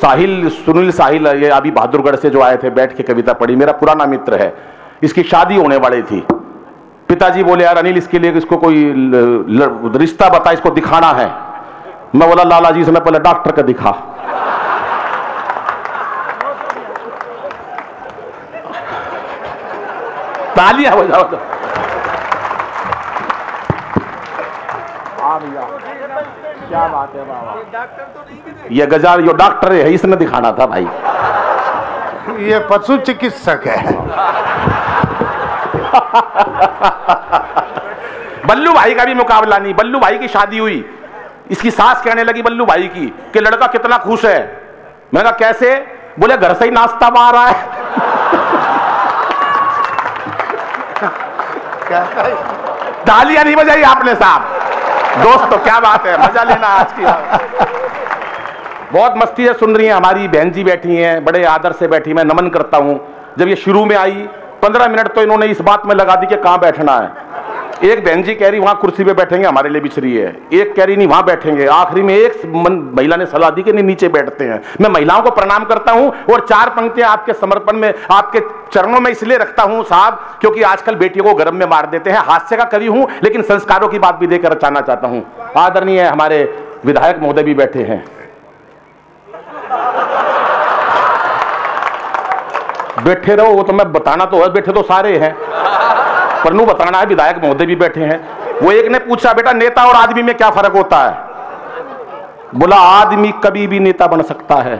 साहिल, सुनील साहिल, ये अभी बहादुरगढ़ से जो आए थे, बैठ के कविता पढ़ी, मेरा पुराना मित्र है। इसकी शादी होने वाली थी। पिताजी बोले यार अनिल इसके लिए इसको कोई रिश्ता बता, इसको दिखाना है। मैं बोला लाला जी से मैं पहले डॉक्टर का दिखा। तालियां बजाओ तो। क्या बात है बाबा। ये गजार जो डॉक्टर है इसने दिखाना था भाई। ये पशु चिकित्सक है। बल्लू भाई का भी मुकाबला नहीं। बल्लू भाई की शादी हुई, इसकी सास कहने लगी बल्लू भाई की कि लड़का कितना खुश है। मैंने कहा कैसे? बोले घर से ही नाश्ता आ रहा है। तालियां नहीं बजाई आपने साहब। दोस्तों क्या बात है, मजा लेना आज की। बहुत मस्ती से सुन रही हैं। हमारी बहन जी बैठी हैं, बड़े आदर से बैठी, मैं नमन करता हूं। जब ये शुरू में आई 15 मिनट तो इन्होंने इस बात में लगा दी कि कहां बैठना है। एक बहन जी कह रही वहां कुर्सी पे बैठेंगे, हमारे लिए बिछ रही है। एक कह रही नहीं वहां बैठेंगे। आखिरी में एक महिला ने सलाह दी कि नहीं नीचे बैठते हैं। मैं महिलाओं को प्रणाम करता हूं और 4 पंक्तियां आपके समर्पण में, आपके चरणों में इसलिए रखता हूं साहब, क्योंकि आजकल बेटियों को गर्म में मार देते हैं। हास्य का कवि हूं लेकिन संस्कारों की बात भी देकर रचाना चाहता हूं। आदरणीय हमारे विधायक महोदय भी बैठे हैं। बैठे रहो, वो तो मैं बताना तो है, बैठे तो सारे हैं पर नू बताना है। विधायक महोदय भी बैठे हैं। वो एक ने पूछा बेटा नेता और आदमी में क्या फर्क होता है? बोला आदमी कभी भी नेता बन सकता है,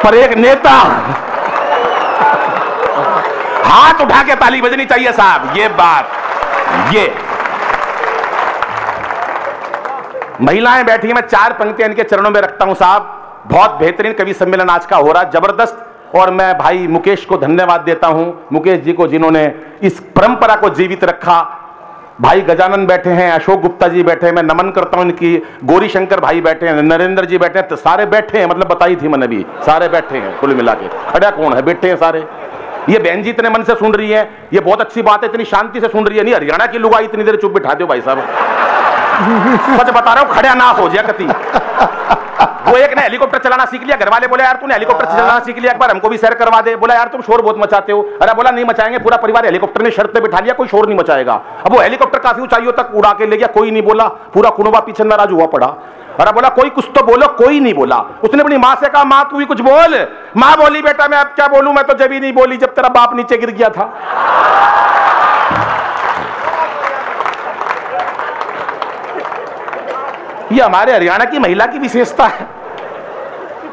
पर एक नेता। हाथ उठा के ताली बजनी चाहिए साहब। ये बात, ये महिलाएं बैठी हैं, मैं 4 पंक्तियां इनके चरणों में रखता हूं साहब। बहुत बेहतरीन कवि सम्मेलन आज का हो रहा है, जबरदस्त। और मैं भाई मुकेश को धन्यवाद देता हूं, मुकेश जी को जिन्होंने इस परंपरा को जीवित रखा। भाई गजानन बैठे हैं, अशोक गुप्ता जी बैठे हैं, मैं नमन करता हूं इनकी। गौरी शंकर भाई बैठे हैं, नरेंद्र जी बैठे हैं, तो सारे बैठे हैं, मतलब बताई थी मैंने भी, सारे बैठे हैं कुल मिला के। अड़ा कौन है? बैठे हैं सारे। ये बहन जी इतने मन से सुन रही है, ये बहुत अच्छी बात है, इतनी शांति से सुन रही है। नहीं हरियाणा की लुगाई इतनी देर चुप बिठा दो भाई साहब। सच बता रहा हूं, खड़े नाश हो जाए कति। वो एक ने हेलीकॉप्टर चलाना सीख लिया, घर वाले बोले यार तूने हेलीकॉप्टर चलाना सीख लिया, एक बार हमको भी सैर करवा दे। बोला यार तुम शोर बहुत मचाते हो। अरे बोला नहीं मचाएंगे, पूरा परिवार हेलीकॉप्टर में शर्त पे बिठा लिया, कोई शोर नहीं मचाएगा। अब वो हेलीकॉप्टर काफी ऊंचाइयों तक उड़ा के ले गया, कोई नहीं बोला। पूरा कुनबा पीछे नाराज हुआ पड़ा। अरे बोला कोई कुछ तो बोलो, कोई नहीं बोला। उसने अपनी मां से कहा मां तू भी कुछ बोल। मां बोली बेटा मैं अब क्या बोलूं, मैं तो जब ही नहीं बोली जब तेरा बाप नीचे गिर गया था। ये हमारे हरियाणा की महिला की विशेषता है।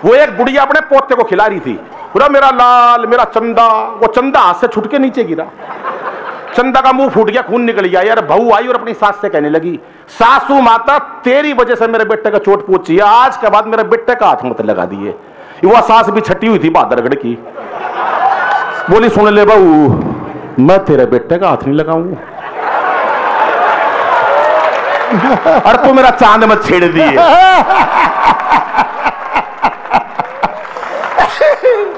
वो एक बुढ़िया अपने पोते को खिला रही थी, पूरा मेरा लाल मेरा चंदा। वो चंदा हाथ से छुट के नीचे गिरा, चंदा का मुंह फूट गया, खून निकल गया। यार बहू आई और अपनी सास से कहने लगी सासू माता तेरी वजह से मेरे बेटे का चोट पहुंची है, आज के बाद मेरे बेटे का हाथ मत लगा दिए। वह सास भी छठी हुई थी बहादुरगढ़ की, बोली सुन ले बहू मैं तेरे बेटे का हाथ नहीं लगाऊंगा और तू मेरा चांद मत छेड़ दिए।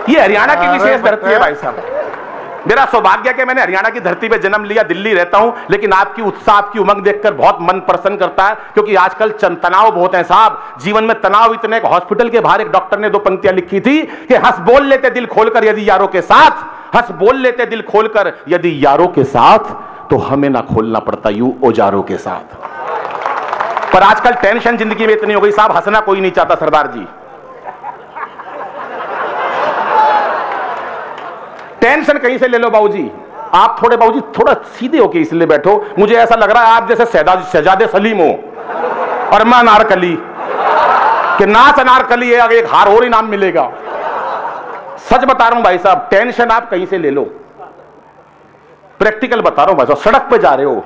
ये हरियाणा की विशेष धरती है भाई साहब। मेरा सौभाग्य है कि मैंने हरियाणा की धरती पे जन्म लिया, दिल्ली रहता हूं, लेकिन आपकी उत्साह आपकी उमंग देखकर बहुत मन प्रसन्न करता है। क्योंकि आजकल तनाव बहुत है साहब, जीवन में तनाव इतने। हॉस्पिटल के बाहर एक डॉक्टर ने 2 पंक्तियां लिखी थी कि हंस बोल लेते दिल खोलकर यदि यारों के साथ, हंस बोल लेते दिल खोलकर यदि यारों के साथ, तो हमें ना खोलना पड़ता यूं औजारों के साथ। पर आजकल टेंशन जिंदगी में इतनी हो गई साहब, हंसना कोई नहीं चाहता सरदार जी। टेंशन कहीं से ले लो बाबूजी। आप थोड़े बाबूजी थोड़ा सीधे होके इसलिए बैठो, मुझे ऐसा लग रहा है आप जैसे शहजादे सलीम हो और मैं अनारकली, कि नाच अनारकली है, एक हार और इनाम मिलेगा। सच बता रहा हूं भाई साहब, टेंशन आप कहीं से ले लो। प्रैक्टिकल बता रहा हूं भाई साहब, सड़क पे जा रहे हो,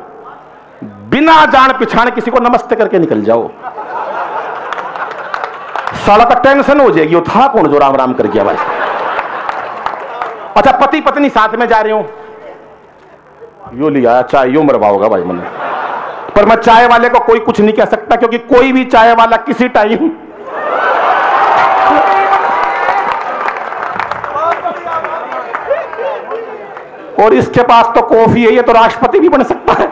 बिना जान पिछाड़ किसी को नमस्ते करके निकल जाओ, साला का टेंशन हो जाएगी। वो था कौन जो राम राम कर गया भाई। अच्छा पति पत्नी साथ में जा रहे हो, यो लिया चाय यो मरवा होगा भाई मैंने, पर मैं चाय वाले को कोई कुछ नहीं कह सकता, क्योंकि कोई भी चाय वाला किसी टाइम और इसके पास तो कॉफी है, ये तो राष्ट्रपति भी बन सकता है।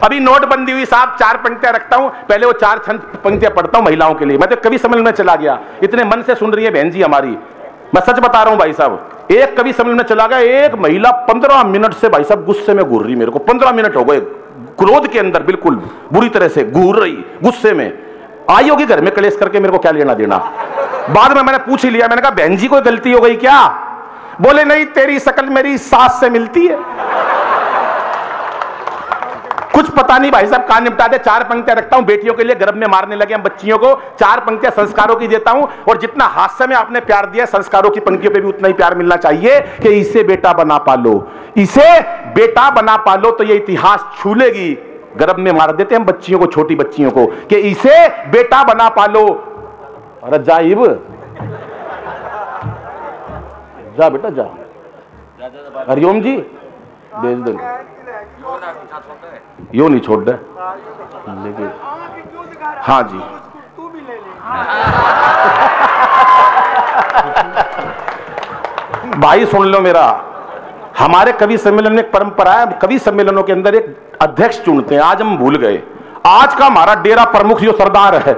अभी नोटबंदी हुई साहब, 4 पंक्तियां रखता हूं, पहले वो 4 पंक्तियां पढ़ता हूं महिलाओं के लिए। मैं तो कवि सम्मेलन में चला गया, इतने मन से सुन रही है बहन जी हमारी, मैं सच बता रहा हूं भाई साहब। एक कवि सम्मेलन में चला गया, एक महिला 15 मिनट से भाई साहब गुस्से में घूर रही, मेरे को 15 मिनट हो गए क्रोध के अंदर, बिल्कुल बुरी तरह से घूर रही गुस्से में। आई होगी घर में कलेश करके, मेरे को क्या लेना देना। बाद में मैंने पूछ ही लिया, मैंने कहा बहन जी कोई गलती हो गई क्या? बोले नहीं, तेरी शकल मेरी सास से मिलती है। कुछ पता नहीं भाई साहब, कहां निपटा दे। 4 पंक्तियां रखता हूं बेटियों के लिए, गर्भ में मारने लगे हम बच्चियों को। 4 पंक्तियां संस्कारों की देता हूं, और जितना हास्य में आपने प्यार दिया संस्कारों की पंक्तियों पे भी उतना ही प्यार मिलना चाहिए कि इसे बेटा बना पालो, इसे बेटा बना पालो तो ये इतिहास छू लेगी। गर्भ में मार देते हम बच्चियों को, छोटी बच्चियों को, कि इसे बेटा बना पालो। अरे जाइब जा बेटा जा, हरिओम जी भेज दो, यो नहीं छोड़ दे लेकिन। हाँ जी भाई सुन लो मेरा, हमारे कवि सम्मेलन में एक परंपरा है, कवि सम्मेलनों के अंदर एक अध्यक्ष चुनते हैं। आज हम भूल गए, आज का हमारा डेरा प्रमुख जो सरदार है,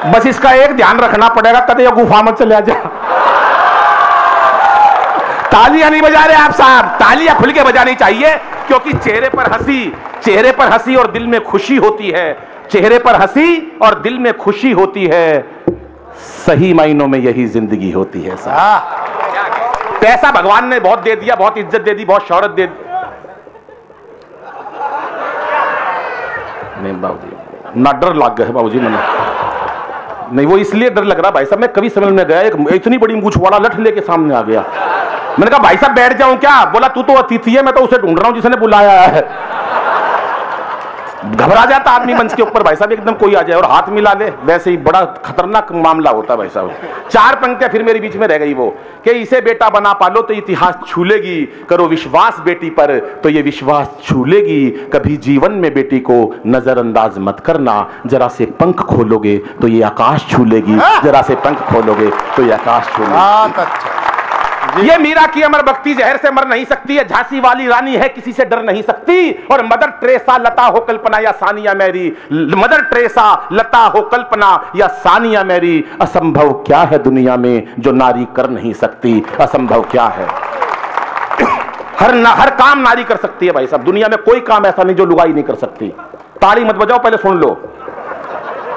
बस इसका एक ध्यान रखना पड़ेगा, कदे गुफा में चले जा। तालियां नहीं बजा रहे आप साहब, तालियां खुल के बजानी चाहिए, क्योंकि चेहरे पर हंसी और दिल में खुशी होती है, चेहरे पर हंसी और दिल में खुशी होती है, सही मायनों में यही जिंदगी होती है साहब। पैसा भगवान ने बहुत दे दिया, बहुत इज्जत दे दी, बहुत शौहरत दे दी। नहीं बाबूजी ना डर लग गया है बाबूजी, मैंने नहीं, वो इसलिए डर लग रहा भाई साहब, मैं कवि सम्मेलन में गया, एक इतनी बड़ी मूंछ वाला लठ लेके सामने आ गया। मैंने कहा भाई साहब बैठ जाऊं क्या? बोला तू तो अतिथि है, मैं तो उसे ढूंढ रहा हूं जिसने बुलाया है। घबरा जाता आदमी मंच के ऊपर भाई साहब, एकदम कोई आ जाए और हाथ मिला ले, वैसे ही बड़ा खतरनाक मामला होता भाई साहब। 4 पंक्तियां फिर मेरे बीच में रह गई, वो कि इसे बेटा बना पालो तो इतिहास छू लेगी, करो विश्वास बेटी पर तो ये विश्वास छू लेगी, कभी जीवन में बेटी को नजरअंदाज मत करना, जरा से पंख खोलोगे तो ये आकाश छू लेगी, जरा से पंख खोलोगे तो ये आकाश छू लेगी। ये मीरा की अमर भक्ति जहर से मर नहीं सकती है, झांसी वाली रानी है किसी से डर नहीं सकती, और मदर टेरेसा लता हो कल्पना या सानिया मैरी, मदर टेरेसा लता हो कल्पना या सानिया मैरी, असंभव क्या है दुनिया में जो नारी कर नहीं सकती, असंभव क्या है। हर काम नारी कर सकती है भाई साहब, दुनिया में कोई काम ऐसा नहीं जो लुगाई नहीं कर सकती। ताली मत बजाओ, पहले सुन लो,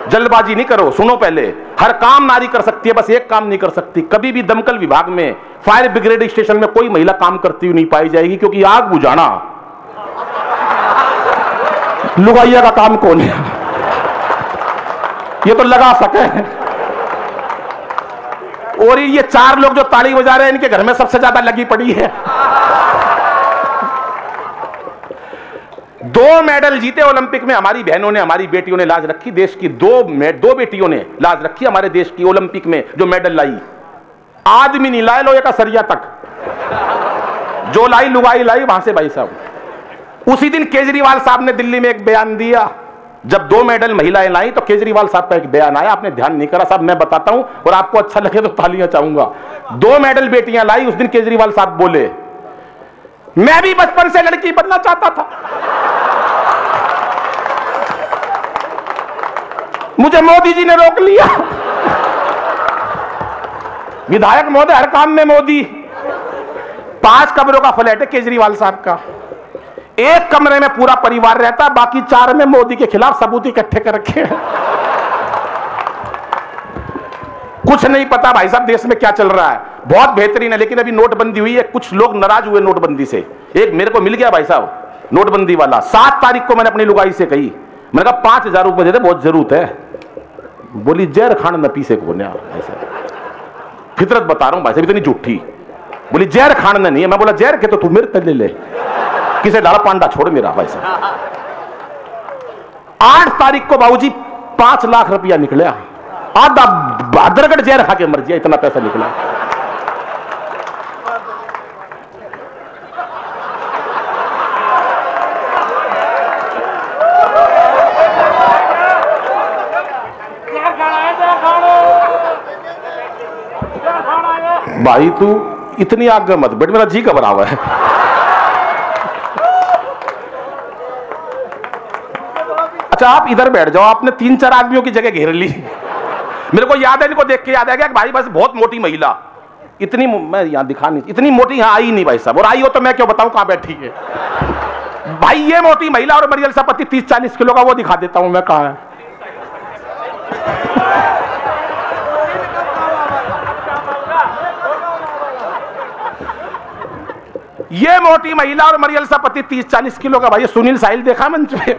जल्दबाजी नहीं करो, सुनो पहले। हर काम नारी कर सकती है, बस एक काम नहीं कर सकती। कभी भी दमकल विभाग में, फायर ब्रिगेड स्टेशन में कोई महिला काम करती हुई नहीं पाई जाएगी, क्योंकि आग बुझाना लुगाइया का काम कौन है? ये तो लगा सके। और ये 4 लोग जो ताली बजा रहे हैं, इनके घर में सबसे ज्यादा लगी पड़ी है। 2 मेडल जीते ओलंपिक में हमारी बहनों ने, हमारी बेटियों ने लाज रखी देश की। 2 बेटियों ने लाज रखी हमारे देश की ओलंपिक में, जो मेडल लाई। आदमी नहीं लाए लोहे का सरिया तक, जो लाई लुगाई लाई वहां से भाई साहब। उसी दिन केजरीवाल साहब ने दिल्ली में एक बयान दिया, जब 2 मेडल महिलाएं लाई तो केजरीवाल साहब का एक बयान आया, आपने ध्यान नहीं करा साहब, मैं बताता हूं और आपको अच्छा लगे तो तालियां चाहूंगा। 2 मेडल बेटियां लाई, उस दिन केजरीवाल साहब बोले, मैं भी बचपन से लड़की बनना चाहता था, मुझे मोदी जी ने रोक लिया। विधायक महोदय हर काम में मोदी। 5 कमरों का फ्लैट है केजरीवाल साहब का, एक कमरे में पूरा परिवार रहता, बाकी 4 में मोदी के खिलाफ सबूत इकट्ठे कर रखे हैं। कुछ नहीं पता भाई साहब देश में क्या चल रहा है। बहुत बेहतरीन है, लेकिन अभी नोटबंदी हुई है, कुछ लोग नाराज हुए नोटबंदी से। एक मेरे को मिल गया भाई साहब नोटबंदी वाला, 7 तारीख को मैंने अपनी लुगाई से कही, मैंने कहा 5000 रुपए दे दे, बहुत जरूरत है। बोली जहर खान न पीसे को, फितरत बता रहा हूं भाई साहब, इतनी झूठी। बोली जहर खान नहीं है। मैं बोला जहर के तो तू मेरे तले ले, किसे डाला पांडा छोड़ मेरा भाई साहब। 8 तारीख को बाबूजी 5 लाख रुपया निकला, आधा भादरगढ़ जहर खा के मर गया, इतना पैसा निकला। भाई तू इतनी आगे मत बैठ, मेरा जी घबरा हुआ है। आप इधर बैठ जाओ, आपने 3-4 आदमियों की जगह घेर ली। मेरे को याद है, इनको देख के याद आ गया कि भाई बस बहुत मोटी महिला, इतनी, मैं यहां दिखा नहीं, इतनी मोटी यहां आई नहीं भाई साहब, और आई हो तो मैं क्यों बताऊं कहां बैठी है। भाई ये मोटी महिला और मरियल सा पति 30-40 किलो का, वो दिखा देता हूं मैं कहां है। ये मोटी महिला और मरियल सा पति 30-40 किलो का। भाई सुनील साहिल देखा मंच पे,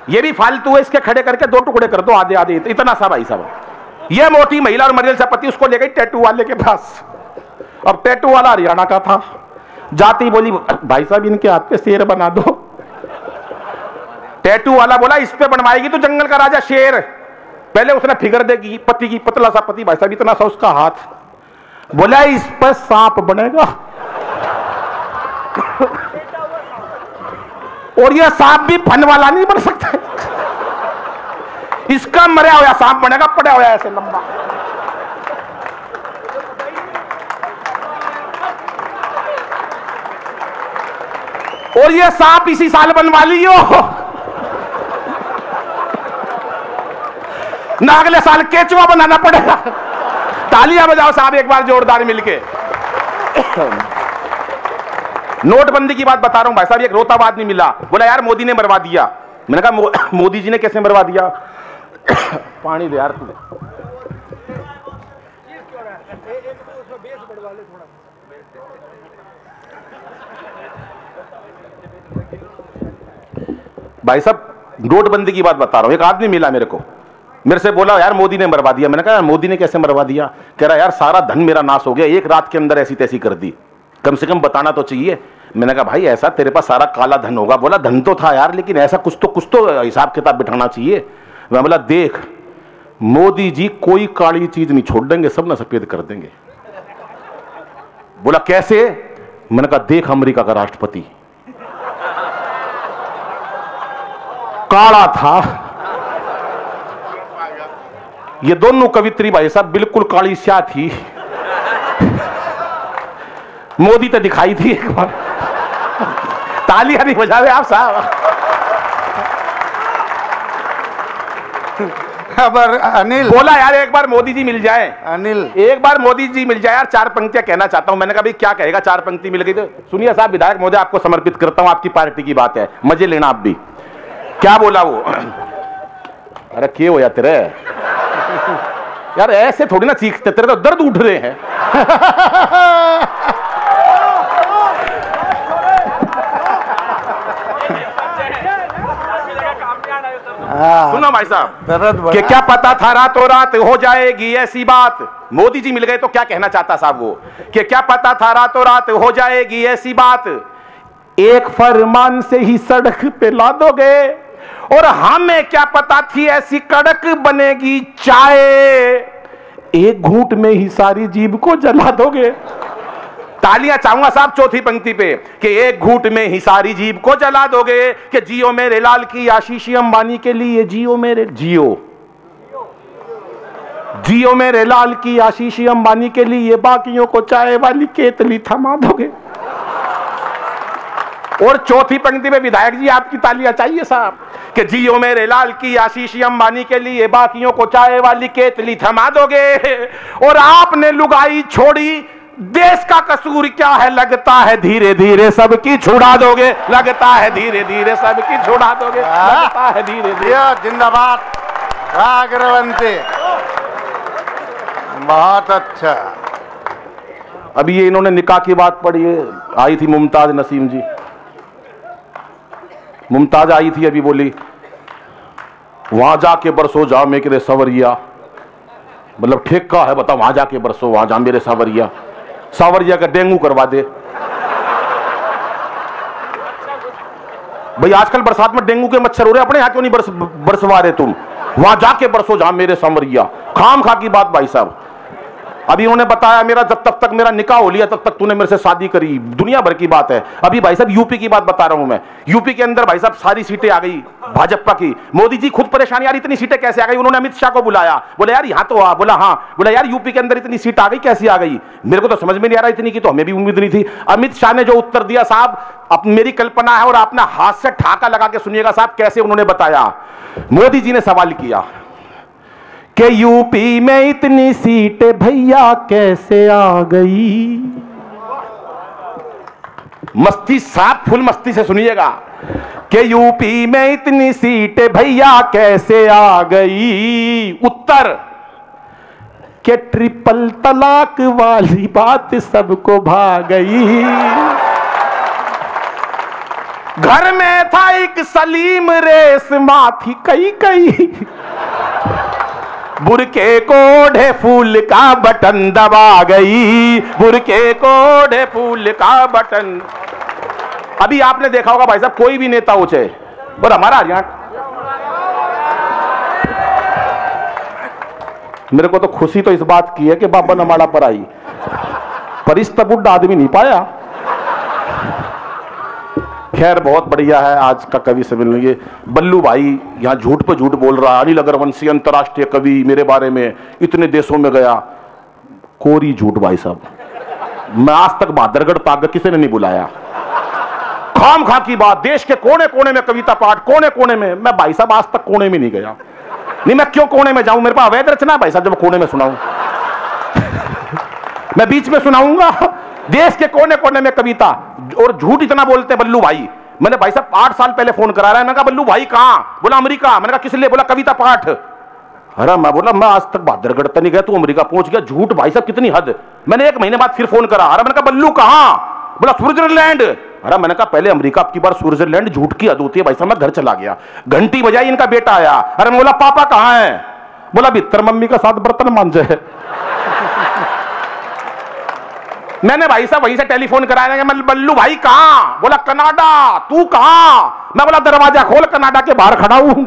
ये भी फालतू है, इसके खड़े करके 2 टुकड़े कर दो, आधे आधे, इतना सा भाई साहब। ये मोटी महिला और मरियल सा पति उसको ले गई टैटू वाले के पास। अब टैटू वाला हरियाणा का था, जाती बोली भाई साहब इनके हाथ पे शेर बना दो। टैटू वाला बोला इस पे बनवाएगी तो जंगल का राजा शेर। पहले उसने फिगर देगी पति की, पतला सा पति भाई साहब, इतना सा उसका हाथ, बोला इस पर सांप बनेगा। और यह सांप भी फन वाला नहीं बन सकता, इसका मरा हुआ सांप बनेगा, पड़ा हुआ ऐसे लंबा। और यह सांप इसी साल बनवा लियो ना, अगले साल केचुआ बनाना पड़ेगा। तालियां बजाओ साहब एक बार जोरदार मिलके। नोटबंदी की बात बता रहा हूं भाई साहब, एक रोता आदमी मिला, बोला यार मोदी ने मरवा दिया। मैंने कहा मोदी जी ने कैसे मरवा दिया? पानी दे यार तू। भाई साहब नोटबंदी की बात बता रहा हूं, एक आदमी मिला मेरे को, मेरे से बोला यार मोदी ने मरवा दिया। मैंने कहा मोदी ने कैसे मरवा दिया? कह रहा यार सारा धन मेरा नाश हो गया, एक रात के अंदर ऐसी तैसी कर दी, कम से कम बताना तो चाहिए। मैंने कहा भाई ऐसा तेरे पास सारा काला धन होगा? बोला धन तो था यार, लेकिन ऐसा कुछ तो हिसाब किताब बिठाना चाहिए। मैं बोला देख मोदी जी कोई काली चीज नहीं छोड़ देंगे, सब ना सफेद कर देंगे। बोला कैसे? मैंने कहा देख अमेरिका का राष्ट्रपति काला था, ये दोनों कवित्री भाई साहब बिल्कुल काली स्या थी, मोदी तो दिखाई थी एक बार। तालियां नहीं बजा रहे आप साहब। खबर अनिल बोला यार एक बार मोदी जी मिल जाए, अनिल एक बार मोदी जी मिल जाए यार, 4 पंक्तियां कहना चाहता हूं। मैंने कहा भाई क्या कहेगा, 4 पंक्ति मिल गई तो सुनिए साहब, विधायक महोदय आपको समर्पित करता हूं, आपकी पार्टी की बात है, मजे लेना आप भी। क्या बोला वो? अरे क्या हो जाते रे यार, ऐसे थोड़ी ना चीखते, तेरे तो दर्द उठ रहे हैं। सुनो भाई साहब, कि क्या पता था रातों रात हो जाएगी ऐसी बात। मोदी जी मिल गए तो क्या कहना चाहता साहब वो, कि क्या पता था रातों रात हो जाएगी ऐसी बात, एक फरमान से ही सड़क पे ला दोगे, और हमें क्या पता थी ऐसी कड़क बनेगी चाय, एक घूंट में ही सारी जीभ को जला दोगे। तालियां चाहूंगा साहब चौथी पंक्ति पे, कि एक घूंट में ही सारी जीभ को जला दोगे, कि जियो मेरे लाल की आशीषी अंबानी के लिए, जियो मेरे जियो मेरे लाल की आशीषी अंबानी के लिए, बाकियों को चाय वाली केतली थमा दोगे। और चौथी पंक्ति में विधायक जी आपकी तालियां चाहिए साहब, कि जियो मेरे लाल की आशीषी अंबानी के लिए, बाकियों को चाय वाली केतली थमा दोगे। और आपने लुगाई छोड़ी, देश का कसूर क्या है, लगता है धीरे धीरे सबकी छुड़ा दोगे, लगता है धीरे धीरे सबकी छुड़ा दोगे, लगता है धीरे धीरे। जिंदाबाद अग्रवंती, बहुत अच्छा। अभी ये इन्होंने निकाह की बात पढ़ी है, आई थी मुमताज नसीम जी, मुमताज आई थी अभी, बोली वहां जाके बरसो जा मेरे सवरिया, मतलब ठेका है बता, वहां जाके बरसो, वहां जा मेरे सावरिया, सावरिया का डेंगू करवा दे। भाई आजकल बरसात में डेंगू के मच्छर हो रहे, अपने यहां क्यों नहीं बरसवा रहे तुम? वहां जाके बरसो जहां मेरे सावरिया, खाम खा की बात भाई साहब। अभी उन्होंने बताया मेरा जब तक मेरा निकाह हो लिया तब तक तूने मेरे से शादी करी, दुनिया भर की बात है। अभी भाई साहब यूपी की बात बता रहा हूं मैं, यूपी के अंदर भाई साहब सारी सीटें आ गई भाजपा की। मोदी जी खुद परेशान, यार इतनी सीटें कैसे आ गई। उन्होंने अमित शाह को बुलाया, बोले यार यहां तो आ, बोला हाँ, बोला यार यूपी के अंदर इतनी सीट आ गई कैसी आ गई, मेरे को तो समझ में नहीं आ रहा, इतनी की तो हमें भी उम्मीद नहीं थी। अमित शाह ने जो उत्तर दिया साहब, अब मेरी कल्पना है और आपने हाथ से ठाका लगा के सुनिएगा साहब कैसे उन्होंने बताया। मोदी जी ने सवाल किया कि यूपी में इतनी सीटें भैया कैसे आ गई। मस्ती साफ फुल मस्ती से सुनिएगा कि यूपी में इतनी सीटें भैया कैसे आ गई। उत्तर के ट्रिपल तलाक वाली बात सबको भा गई। घर में था एक सलीम रेशमा थी कई कई, बुरके कोढ़े फूल का बटन दबा गई, बुरके कोढ़े फूल का बटन। अभी आपने देखा होगा भाई साहब कोई भी नेता हो चाहे, और हमारा हरियाणा, मेरे को तो खुशी तो इस बात की है कि बाबा नमाड़ा पर आई, पर इस तब बुढ़ा आदमी नहीं पाया। खैर बहुत बढ़िया है आज का कवि सम्मेलन। ये बल्लू भाई यहाँ झूठ पे झूठ बोल रहा है, अनिल अग्रवंशी अंतर्राष्ट्रीय कवि मेरे बारे में इतने देशों में गया, कोरी झूठ भाई साहब। मैं आज तक बहादुरगढ़ ताक किसी ने नहीं बुलाया, खाम खा की बात। देश के कोने कोने में कविता पाठ, कोने कोने में, मैं भाई साहब आज तक कोने में नहीं गया। नहीं मैं क्यों कोने में जाऊं, मेरे पास अवैध रचना है भाई साहब जब कोने में सुनाऊं। मैं बीच में सुनाऊंगा, देश के कोने कोने में कविता। और झूठ इतना बोलते बल्लू भाई, मैंने भाई साहब 8 साल पहले फोन करा रहा है, मैंने कहा बल्लू भाई कहां, बोला अमेरिका। मैंने कहा किस लिए, बोला कविता पाठ। अरे मैं बोला मैं आज तक बहादुरगढ़ तक नहीं गया, तू अमेरिका पहुंच गया, झूठ भाई साहब कितनी हद। मैंने 1 महीने बाद फिर फोन करा, अरे मैंने कहा बल्लू कहां, बोला स्विट्जरलैंड। अरे मैंने कहा पहले अमेरिका अब की बार स्विट्जरलैंड, झूठ की हद होती है भाई साहब। मैं घर चला गया, घंटी बजाई, इनका बेटा आया। अरे मैं बोला पापा कहां है, बोला भीतर मम्मी का साथ बर्तन मांजे है। मैंने भाई साहब वहीं से टेलीफोन कराया, मैं बल्लू भाई कहां, बोला कनाडा। तू कहां, मैं बोला दरवाजा खोल, कनाडा के बाहर खड़ा हूं।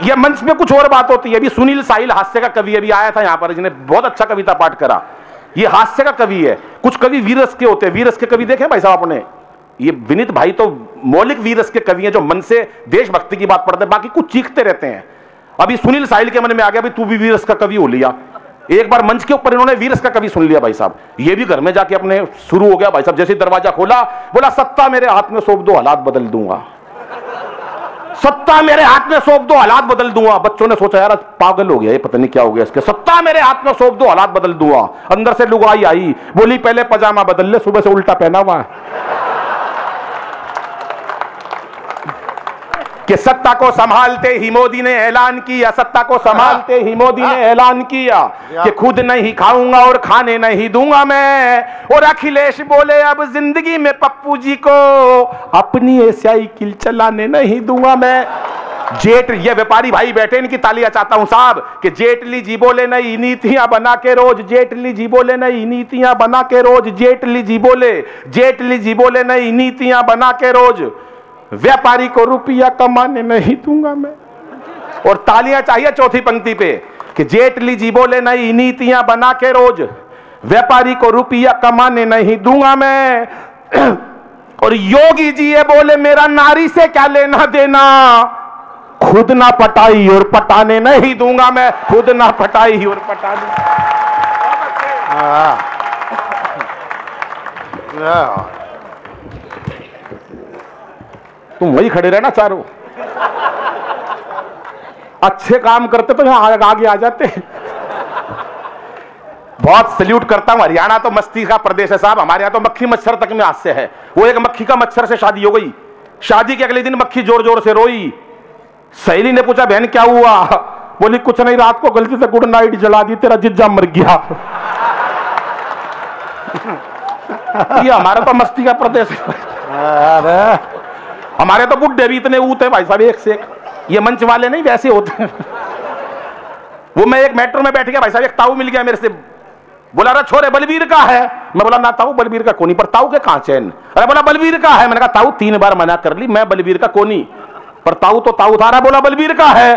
ये मंच में कुछ और बात होती है। अभी सुनील साहिल हास्य का कवि अभी आया था यहां पर, जिन्हें बहुत अच्छा कविता पाठ करा। ये हास्य का कवि है। कुछ कवि वीरस के होते हैं, वीरस के कवि देखे भाई साहब आपने। ये विनीत भाई तो मौलिक वीरस के कवि हैं, जो मन से देशभक्ति की बात पढ़ते हैं, बाकी कुछ चीखते रहते हैं। अभी सुनील साहिल के मन में आ गया, भाई तू भी वीरस का कवि हो लिया। एक बार मंच के ऊपर इन्होंने वीरस का कवि सुन लिया भाई साहब, ये भी घर में जाके अपने शुरू हो गया भाई साहब। जैसे दरवाजा खोला, बोला सत्ता मेरे हाथ में सौंप दो, हालात बदल दूंगा। सत्ता मेरे हाथ में सौंप दो, हालात बदल दूंगा। बच्चों ने सोचा यार पागल हो गया, ये पता नहीं क्या हो गया इसके, सत्ता मेरे हाथ में सौंप दो, हालात बदल दूंगा। अंदर से लुगाई आई, बोली पहले पजामा बदल ले, सुबह से उल्टा पहना हुआ है। कि सत्ता को संभालते ही मोदी ने ऐलान किया, सत्ता को संभालते ही मोदी ने ऐलान किया कि खुद नहीं खाऊंगा और खाने नहीं दूंगा मैं। और अखिलेश बोले अब जिंदगी में पप्पू जी को अपनी साइकिल चलाने नहीं दूंगा मैं। ये व्यापारी भाई बैठे, इनकी तालियां चाहता हूं साहब। कि जेटली जी बोले नई नीतियां बना के रोज, जेटली जी बोले नई नीतियां बना के रोज, जेटली जी बोले नई नीतियां बना के रोज, व्यापारी को रुपया कमाने नहीं दूंगा मैं। और तालियां चाहिए चौथी पंक्ति पे कि जेटली जी बोले नई नीतियां बना के रोज, व्यापारी को रुपया कमाने नहीं दूंगा मैं। और योगी जी ये बोले मेरा नारी से क्या लेना देना, खुद ना पटाई और पटाने नहीं दूंगा मैं, खुद ना पटाई और पटाने। तुम वही खड़े रहना चारों, अच्छे काम करते तो यहां आगे आ जाते। बहुत सल्यूट करता हूं, हरियाणा तो मस्ती का प्रदेश है साहब। हमारे यहां तो मक्खी मच्छर तक में हास्य है। वो एक मक्खी का मच्छर से शादी हो गई, शादी के अगले दिन मक्खी जोर जोर से रोई। सहेली ने पूछा बहन क्या हुआ, बोली कुछ नहीं, रात को गलती से गुड नाइट जला दी, तेरा जिज्जा मर गया। ये हमारा तो मस्ती का प्रदेश है। हमारे तो बुड्ढे भी इतने ऊत है भाई साहब, एक से एक। ये मंच वाले नहीं वैसे होते हैं। वो मैं एक मेट्रो में बैठ गया भाई साहब, एक ताऊ मिल गया मेरे से, बोला अरे छोरे बलबीर का है। मैं बोला ना ताऊ बलबीर का कोनी, पर ताऊ के कहां चैन। अरे बोला बलबीर का है। मैंने कहा ताऊ 3 बार मना कर ली, मैं बलबीर का कोनी, पर ताऊ तो ताऊ था। बोला बलबीर का है।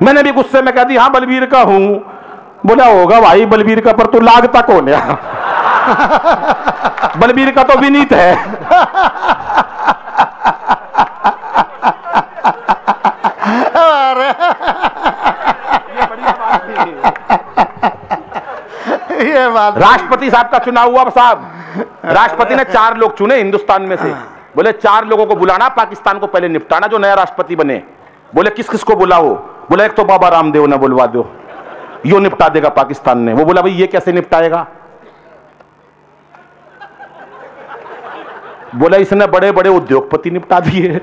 मैंने भी गुस्से में कह दी हाँ बलबीर का हूं। बोला होगा भाई बलबीर का, पर तू लागता कौन है? बलबीर का तो विनीत है। ये बात राष्ट्रपति साहब का चुनाव हुआ साहब, राष्ट्रपति ने 4 लोग चुने हिंदुस्तान में से। बोले 4 लोगों को बुलाना, पाकिस्तान को पहले निपटाना जो नया राष्ट्रपति बने। बोले किस किस को बुलाओ? बोले एक तो बाबा रामदेव ने बुलवा दो, यो निपटा देगा पाकिस्तान ने। वो बोला भाई ये कैसे निपटाएगा? बोला इसने बड़े बड़े उद्योगपति निपटा दिए,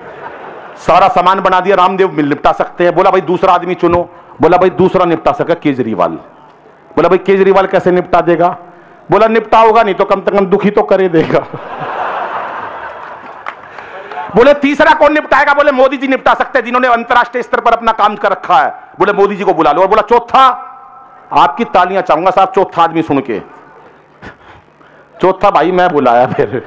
सारा सामान बना दिया, रामदेव मिल निपटा सकते हैं। बोला भाई दूसरा आदमी चुनो। बोला भाई दूसरा निपटा सके केजरीवाल। बोला भाई केजरीवाल कैसे निपटा देगा? बोला निपटा होगा नहीं तो कम से कम दुखी तो करे देगा। बोले तीसरा कौन निपटाएगा? बोले मोदी जी निपटा सकते हैं, जिन्होंने अंतरराष्ट्रीय स्तर पर अपना काम कर रखा है। बोले मोदी जी को बुला लो। और बोला चौथा, आपकी तालियां चाहूंगा साहब चौथा आदमी सुन के। चौथा भाई मैं बुलाया फिर।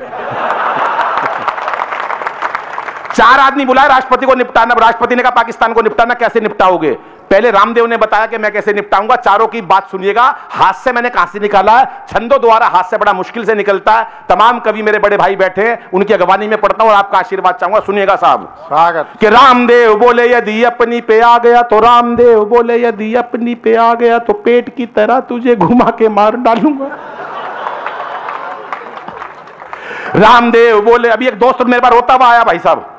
4 आदमी बुलाए राष्ट्रपति को निपटाना। राष्ट्रपति ने कहा पाकिस्तान को निपटाना कैसे निपटाओगे? पहले रामदेव ने बताया कि मैं कैसे निपटाऊंगा। चारों की बात सुनिएगा। हाथ से मैंने कहां से निकाला है, छंदों द्वारा हाथ से बड़ा मुश्किल से निकलता है। तमाम कवि मेरे बड़े भाई बैठे हैं, उनकी अगवानी में पढ़ता हूं और आपका आशीर्वाद चाहूंगा। सुनिएगा साहब। स्वागत। कि रामदेव बोले यदि अपनी पे आ गया तो, रामदेव बोले यदि अपनी पे आ गया तो पेट की तरह तुझे घुमा के मार डालूंगा। रामदेव बोले, अभी एक दोस्त मेरे पास रोता हुआ आया भाई साहब,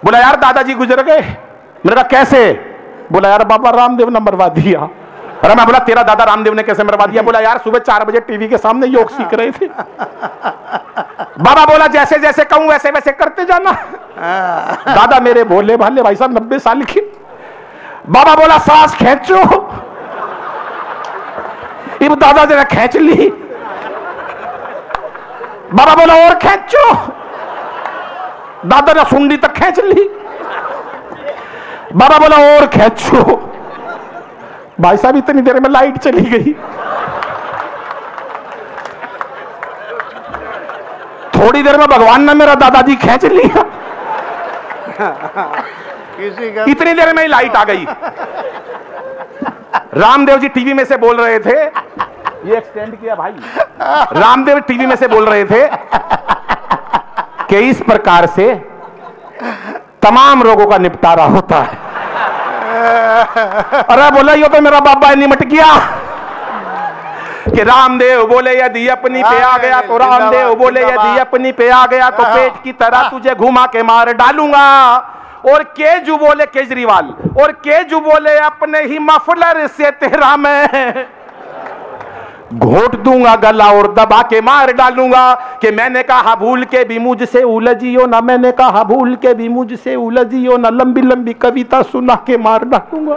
बोला यार दादाजी गुजर गए। मैंने कहा कैसे? बोला यार बाबा रामदेव ने मरवा दिया। अरे मैं बोला तेरा दादा रामदेव ने कैसे मरवा दिया? बोला यार सुबह 4 बजे टीवी के सामने योग सीख रहे थे। बाबा बोला जैसे जैसे कहूं वैसे वैसे करते जाना। दादा मेरे भोले भाले भाई साहब 90 साल की। बाबा बोला सांस खींचो। इब दादा जरा खींच ली। बाबा बोला और खींचो। दादा ने सुंडी तक खींच ली। बाबा बोला और खींचो। भाई साहब इतनी देर में लाइट चली गई। थोड़ी देर में भगवान ने मेरा दादाजी खींच लिया। इतनी देर में ही लाइट आ गई। रामदेव जी टीवी में से बोल रहे थे, ये एक्सटेंड किया भाई। रामदेव टीवी में से बोल रहे थे कि इस प्रकार से तमाम रोगों का निपटारा होता है। अरे बोला ये तो मेरा बाबा निमट गया। कि रामदेव बोले यदि अपनी पे आ गया तो, रामदेव बोले यदि अपनी पे आ गया तो पेट की तरह तुझे घुमा के मार डालूंगा। और केजू बोले केजरीवाल, और केजू बोले अपने ही मफलर से तेरा मैं घोट दूंगा गला और दबा के मार डालूंगा। कि मैंने कहा भूल के भी मुझसे उलझियो ना, मैंने कहा भूल के भी मुझसे उलझियो ना, लंबी लंबी कविता सुना के मार डालूंगा।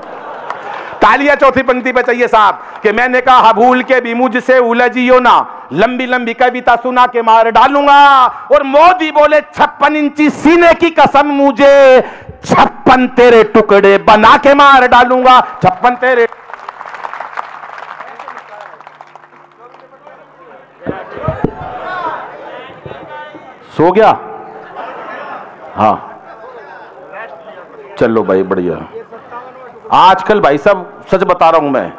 तालियां चौथी पंक्ति पे चाहिए साहब। कि मैंने कहा भूल के भी मुझसे उलझियो ना, लंबी लंबी कविता सुना के मार डालूंगा। और मोदी बोले 56 इंची सीने की कसम मुझे 56 तेरे टुकड़े बना के मार डालूंगा। 56 तेरे सो गया। हाँ चलो भाई बढ़िया। आजकल भाई साहब सच बता रहा हूं मैं,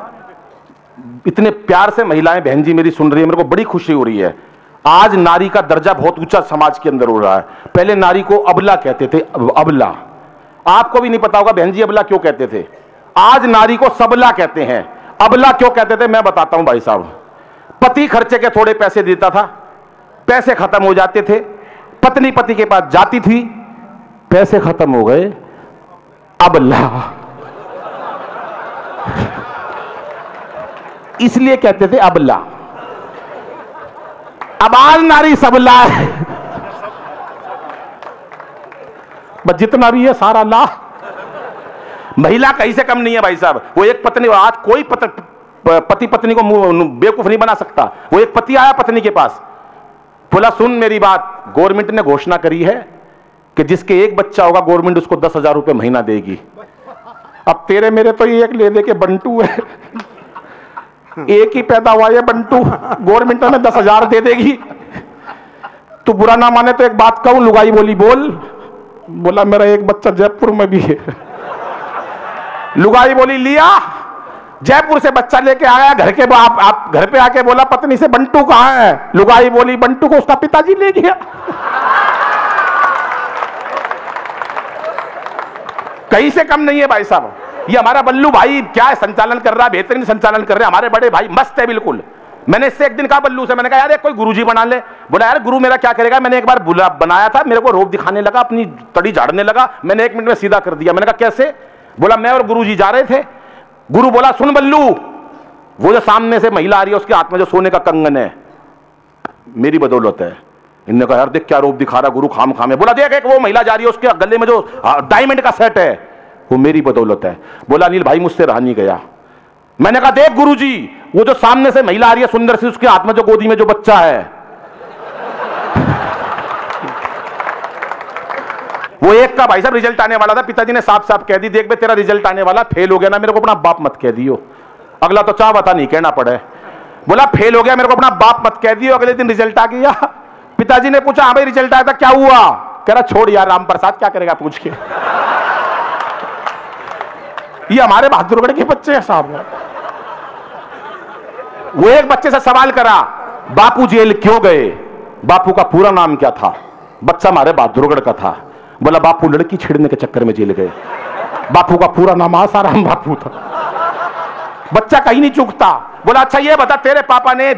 इतने प्यार से महिलाएं बहन जी मेरी सुन रही है, मेरे को बड़ी खुशी हो रही है। आज नारी का दर्जा बहुत ऊंचा समाज के अंदर हो रहा है। पहले नारी को अबला कहते थे, अबला। आपको भी नहीं पता होगा बहन जी अबला क्यों कहते थे। आज नारी को सबला कहते हैं। अबला क्यों कहते थे मैं बताता हूं भाई साहब। पति खर्चे के थोड़े पैसे देता था, पैसे खत्म हो जाते थे, पत्नी पति के पास जाती थी, पैसे खत्म हो गए, अबला। इसलिए कहते थे अबला। अब आज नारी सबला है, बस जितना भी है सारा ला। महिला कहीं से कम नहीं है भाई साहब। वो एक पत्नी, आज कोई पति पत्नी को बेवकूफ नहीं बना सकता। वो एक पति आया पत्नी के पास, बोला सुन मेरी बात, गवर्नमेंट ने घोषणा करी है कि जिसके एक बच्चा होगा गवर्नमेंट उसको 10,000 रुपए महीना देगी। अब तेरे मेरे तो ये एक ले दे के बंटू है, एक ही पैदा हुआ है बंटू, गवर्नमेंट हमें 10,000 दे देगी। तू बुरा ना माने तो एक बात कहूं, लुगाई बोली बोल। बोला मेरा एक बच्चा जयपुर में भी है, लुगाई बोली लिया, जयपुर से बच्चा लेके आया घर के आप घर पे आके बोला पत्नी से बंटू कहां है? लुगाई बोली बंटू को उसका पिताजी ले गया। कहीं से कम नहीं है भाई साहब। ये हमारा बल्लू भाई क्या है, संचालन कर रहा है, बेहतरीन संचालन कर रहे हैं। हमारे बड़े भाई मस्त है बिल्कुल। मैंने इससे एक दिन कहा बल्लू से, मैंने कहा यार कोई गुरुजी बना ले। बोला यार गुरु मेरा क्या करेगा? मैंने एक बार बनाया था, मेरे को रोब दिखाने लगा, अपनी तड़ी झाड़ने लगा, मैंने 1 मिनट में सीधा कर दिया। मैंने कहा कैसे? बोला मैं और गुरुजी जा रहे थे, गुरु बोला सुन बल्लू, वो जो सामने से महिला आ रही है उसके हाथ में जो सोने का कंगन है मेरी बदौलत है। इनने कहा यार देख क्या रूप दिखा रहा गुरु, खाम खामे। बोला देख एक वो महिला जा रही है उसके गले में जो डायमंड का सेट है वो मेरी बदौलत है। बोला अनिल भाई मुझसे रहा नहीं गया। मैंने कहा देख गुरुजी, वो जो सामने से महिला आ रही है सुंदर सी, उसके हाथ में जो गोदी में जो बच्चा है वो एक का भाई साहब रिजल्ट आने वाला था, पिताजी ने साफ साफ कह दी देख बे तेरा रिजल्ट आने वाला, फेल हो गया ना मेरे को अपना बाप मत कह दियो। अगला तो चाह बता नहीं कहना पड़े। बोला फेल हो गया मेरे को अपना बाप मत कह दियो। अगले दिन रिजल्ट आ गया, पिताजी ने पूछा हाँ भाई रिजल्ट आया था क्या हुआ? कह रहा छोड़ यार राम प्रसाद क्या करेगा पूछ के। ये हमारे बहादुरगढ़ के बच्चे हैं साहब। वो एक बच्चे से सवाल करा बापू जेल क्यों गए? बापू का पूरा नाम क्या था? बच्चा हमारे बहादुरगढ़ का था। बोला बापू लड़की छेड़ने के चक्कर में जेल गए। बापू का पूरा नाम आसाराम बापू था। बच्चा कहीं नहीं चूकता। बोला अच्छा ये बता तेरे पापा ने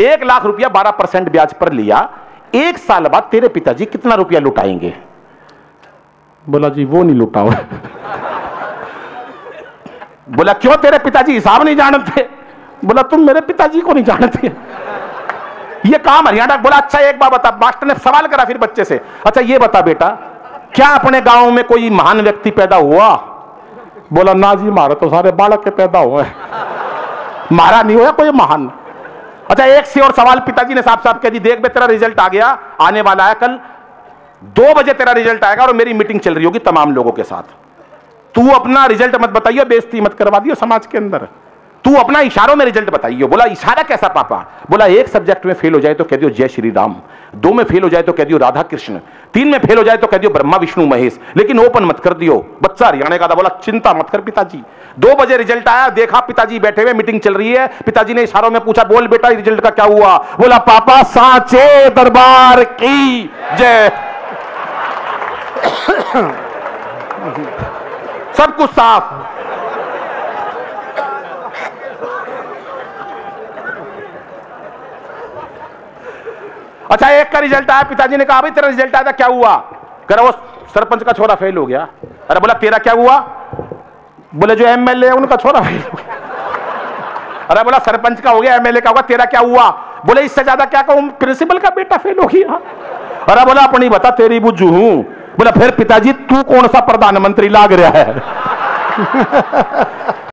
1 लाख रुपया 12% ब्याज पर लिया, 1 साल बाद तेरे पिताजी कितना रुपया लुटाएंगे? बोला जी वो नहीं लुटाओ। बोला क्यों तेरे पिताजी हिसाब नहीं जानते? बोला तुम मेरे पिताजी को नहीं जानते। ये काम हरियाणा। बोला अच्छा एक बात बता, मास्टर ने सवाल करा फिर बच्चे से, अच्छा ये बता बेटा क्या अपने गांव में कोई महान व्यक्ति पैदा हुआ? बोला ना जी मारा तो सारे बालक के पैदा हुए, मारा नहीं हुआ कोई महान। अच्छा एक से और सवाल पिताजी ने साफ साफ कह दी देख बे तेरा रिजल्ट आ गया, आने वाला है कल 2 बजे तेरा रिजल्ट आएगा और मेरी मीटिंग चल रही होगी तमाम लोगों के साथ। तू अपना रिजल्ट मत बताइयो, बेइज्जती मत करवा दियो समाज के अंदर, तू अपना इशारों में रिजल्ट बताइयो। बोला इशारा कैसा पापा? बोला 1 सब्जेक्ट में फेल हो जाए तो कह दियो जय श्री राम, 2 में फेल हो जाए तो कह दियो राधा कृष्ण, 3 में फेल हो जाए तो कह दियो ब्रह्मा विष्णु महेश, लेकिन ओपन मत कर दियो। बच्चा हरियाणा का था। बोला चिंता मत कर पिताजी। 2 बजे रिजल्ट आया, देखा पिताजी बैठे हुए मीटिंग चल रही है, पिताजी ने इशारों में पूछा बोल बेटा रिजल्ट का क्या हुआ? बोला पापा सांचे दरबार की जय। सब कुछ साफ। अच्छा एक का रिजल्ट आया, पिताजी ने कहा भाई तेरा रिजल्ट आया था क्या हुआ? कह रहा वो सरपंच का छोरा फेल हो गया। अरे बोला तेरा क्या हुआ? बोले जो एमएलए है उनका छोरा फेल हो गया। अरे बोला सरपंच का हो गया, एमएलए का होगा, तेरा क्या हुआ? बोले इससे ज्यादा क्या कहूं, प्रिंसिपल का बेटा फेल हो गया। अरे बोला अपनी बता तेरी बुज्जू हूं। बोला फिर पिताजी तू कौन सा प्रधानमंत्री लाग रहा है?